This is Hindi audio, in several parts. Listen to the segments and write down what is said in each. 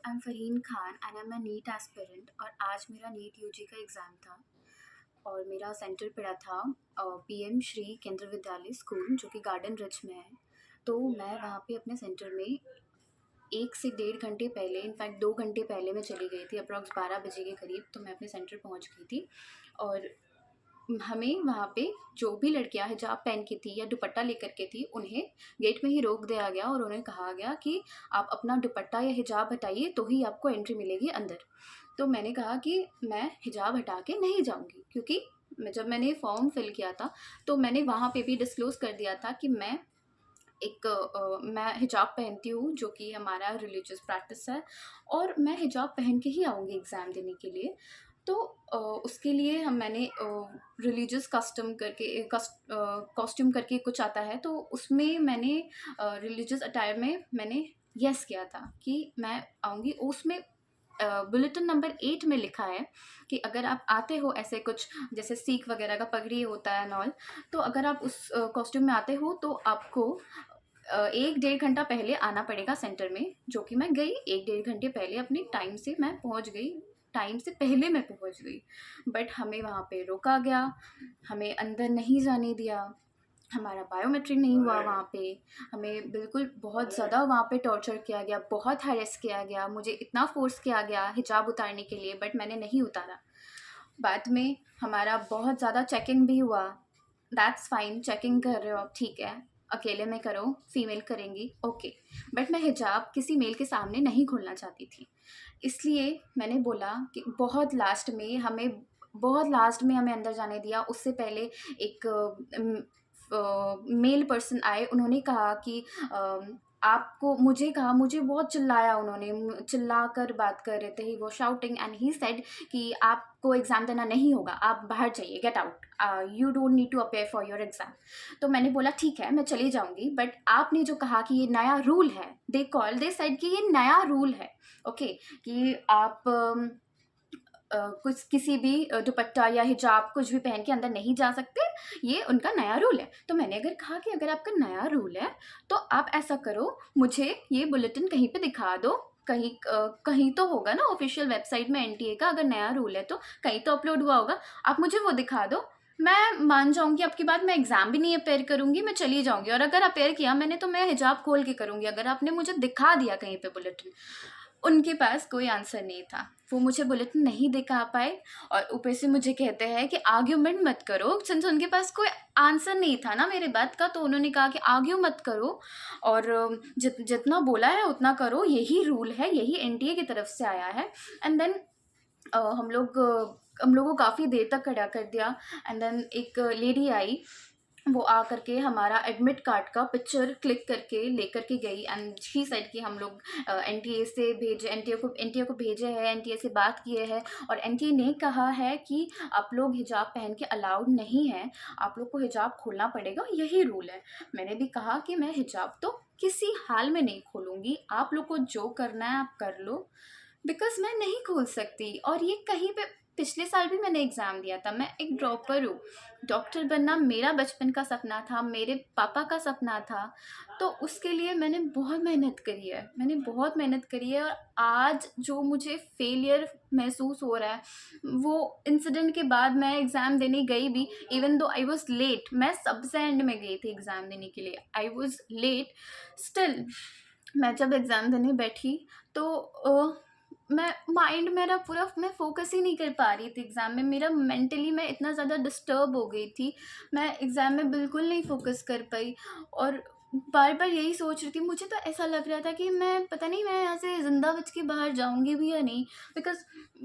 I am Farheen Khan and I am a NEET aspirant और आज मेरा नीट यूजी का एग्ज़ाम था और मेरा सेंटर पड़ा था पीएम श्री केंद्र विद्यालय स्कूल जो कि गार्डन रिच में है। तो मैं वहाँ पे अपने सेंटर में 1 से डेढ़ घंटे पहले, इनफैक्ट 2 घंटे पहले मैं चली गई थी। अप्रॉक्स 12 बजे के करीब तो मैं अपने सेंटर पहुँच गई थी और हमें वहाँ पे जो भी लड़कियाँ हिजाब पहन के थी या दुपट्टा लेकर के थी, उन्हें गेट में ही रोक दिया गया और उन्हें कहा गया कि आप अपना दुपट्टा या हिजाब हटाइए तो ही आपको एंट्री मिलेगी अंदर। तो मैंने कहा कि मैं हिजाब हटा के नहीं जाऊँगी, क्योंकि जब मैंने फॉर्म फिल किया था तो मैंने वहाँ पे भी डिस्क्लोज़ कर दिया था कि मैं हिजाब पहनती हूँ, जो कि हमारा रिलीजियस प्रैक्टिस है, और मैं हिजाब पहन के ही आऊँगी एग्ज़ाम देने के लिए। तो उसके लिए मैंने रिलीजियस कॉस्ट्यूम करके कुछ आता है, तो उसमें मैंने रिलीजियस अटायर में मैंने येस किया था कि मैं आऊँगी। उसमें बुलेटिन नंबर 8 में लिखा है कि अगर आप आते हो ऐसे कुछ, जैसे सिख वगैरह का पगड़ी होता है एंड ऑल, तो अगर आप उस कॉस्ट्यूम में आते हो तो आपको 1 डेढ़ घंटा पहले आना पड़ेगा सेंटर में, जो कि मैं गई 1 डेढ़ घंटे पहले, अपने टाइम से मैं पहुंच गई, टाइम से पहले मैं पहुंच गई। बट हमें वहाँ पे रोका गया, हमें अंदर नहीं जाने दिया, हमारा बायोमेट्रिक नहीं हुआ वहाँ पे, हमें बिल्कुल बहुत ज़्यादा वहाँ पे टॉर्चर किया गया, बहुत हैरेस किया गया, मुझे इतना फ़ोर्स किया गया हिजाब उतारने के लिए, बट मैंने नहीं उतारा। बाद में हमारा बहुत ज़्यादा चेकिंग भी हुआ। दैट्स फाइन, चेकिंग कर रहे हो आप, ठीक है, अकेले में करो, फीमेल करेंगी, ओके। बट मैं हिजाब किसी मेल के सामने नहीं खोलना चाहती थी, इसलिए मैंने बोला कि बहुत लास्ट में हमें अंदर जाने दिया। उससे पहले एक मेल पर्सन आए, उन्होंने कहा कि आपको, मुझे बहुत चिल्लाया, उन्होंने चिल्ला कर बात कर रहे थे, ही वो शाउटिंग एंड ही सेड कि आपको एग्ज़ाम देना नहीं होगा, आप बाहर जाइए, get out, you don't need to appear for your exam. तो मैंने बोला ठीक है, मैं चली जाऊँगी, बट आपने जो कहा कि ये नया रूल है, दे सेड कि ये नया रूल है, ओके, कि आप कुछ किसी भी दुपट्टा या हिजाब कुछ भी पहन के अंदर नहीं जा सकते, ये उनका नया रूल है। तो मैंने अगर कहा कि अगर आपका नया रूल है तो आप ऐसा करो, मुझे ये बुलेटिन कहीं पे दिखा दो, कहीं तो होगा ना ऑफिशियल वेबसाइट में एनटीए का, अगर नया रूल है तो कहीं तो अपलोड हुआ होगा, आप मुझे वो दिखा दो, मैं मान जाऊंगी आपकी बात, मैं एग्ज़ाम भी नहीं अपेयर करूंगी, मैं चली जाऊंगी, और अगर अपेयर किया मैंने तो मैं हिजाब खोल के करूंगी, अगर आपने मुझे दिखा दिया कहीं पे बुलेटिन। उनके पास कोई आंसर नहीं था, वो मुझे बुलेटिन नहीं दिखा पाए, और ऊपर से मुझे कहते हैं कि आर्ग्यूमेंट मत करो, सिंस उनके पास कोई आंसर नहीं था ना मेरे बात का, तो उन्होंने कहा कि आर्ग्यू मत करो, और जितना बोला है उतना करो, यही रूल है, यही एनटीए की तरफ से आया है। एंड देन हम लोग को काफ़ी देर तक खड़ा कर दिया। एंड देन एक लेडी आई, वो आ करके हमारा एडमिट कार्ड का पिक्चर क्लिक करके लेकर के गई, एंड शी सेड कि हम लोग एनटीए को भेजे हैं, एनटीए से बात किए हैं, और एनटीए ने कहा है कि आप लोग हिजाब पहन के अलाउड नहीं है, आप लोग को हिजाब खोलना पड़ेगा, यही रूल है। मैंने भी कहा कि मैं हिजाब तो किसी हाल में नहीं खोलूँगी, आप लोग को जो करना है आप कर लो, बिकॉज़ मैं नहीं खोल सकती। और ये कहीं पे, पिछले साल भी मैंने एग्ज़ाम दिया था, मैं एक ड्रॉपर हूँ, डॉक्टर बनना मेरा बचपन का सपना था, मेरे पापा का सपना था, तो उसके लिए मैंने बहुत मेहनत करी है, और आज जो मुझे फेलियर महसूस हो रहा है, वो इंसिडेंट के बाद मैं एग्ज़ाम देने गई भी, even though I was late, मैं सबसे एंड में गई थी एग्ज़ाम देने के लिए, आई वॉज लेट, स्टिल मैं जब एग्ज़ाम देने बैठी तो मेरा पूरा, मैं फ़ोकस ही नहीं कर पा रही थी एग्ज़ाम में, मेरा मेंटली मैं इतना ज़्यादा डिस्टर्ब हो गई थी, मैं एग्ज़ाम में बिल्कुल नहीं फ़ोकस कर पाई, और बार बार यही सोच रही थी, मुझे तो ऐसा लग रहा था कि मैं, पता नहीं मैं यहाँ से ज़िंदा बच के बाहर जाऊँगी भी या नहीं, बिकॉज़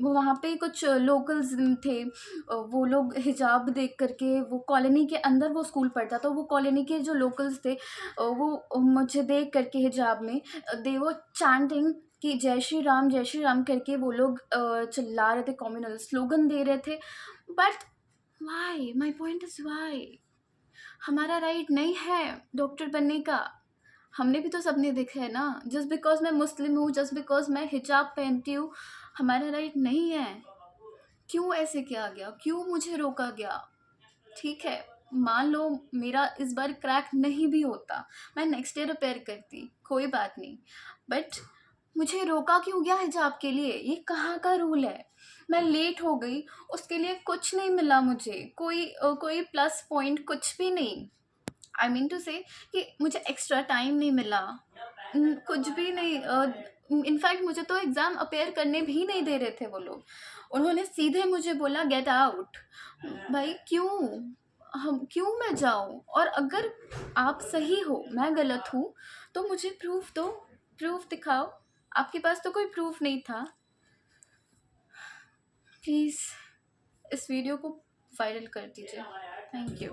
वहाँ पे कुछ लोकल्स थे, वो लोग हिजाब देख करके, वो कॉलोनी के अंदर वो स्कूल पढ़ता, तो वो कॉलोनी के जो लोकल्स थे, वो मुझे देख करके हिजाब में, दे वो चैंटिंग कि जय श्री राम करके वो लोग चिल्ला रहे थे, कम्युनल स्लोगन दे रहे थे। But why, my point is why, हमारा राइट नहीं है डॉक्टर बनने का, हमने भी तो सपने देखे हैं ना, जस्ट बिकॉज मैं मुस्लिम हूँ, जस्ट बिकॉज मैं हिजाब पहनती हूँ, हमारा राइट नहीं है? क्यों ऐसे किया गया, क्यों मुझे रोका गया? ठीक है, मान लो मेरा इस बार क्रैक नहीं भी होता, मैं नेक्स्ट ईयर रिपेयर करती, कोई बात नहीं, बट मुझे रोका क्यों गया हिजाब के लिए? ये कहाँ का रूल है? मैं लेट हो गई, उसके लिए कुछ नहीं मिला मुझे, कोई प्लस पॉइंट कुछ भी नहीं। आई मीन टू से कि मुझे एक्स्ट्रा टाइम नहीं मिला, कुछ भी नहीं। इनफैक्ट मुझे तो एग्ज़ाम अपेयर करने भी नहीं दे रहे थे वो लोग। उन्होंने सीधे मुझे बोला गेट आउट। भाई क्यों? हम क्यों मैं जाऊँ? और अगर आप सही हो, मैं गलत हूँ, तो मुझे प्रूफ़ दो, प्रूफ़ दिखाओ। आपके पास तो कोई प्रूफ़ नहीं था। प्लीज़ इस वीडियो को वायरल कर दीजिए। Thank you.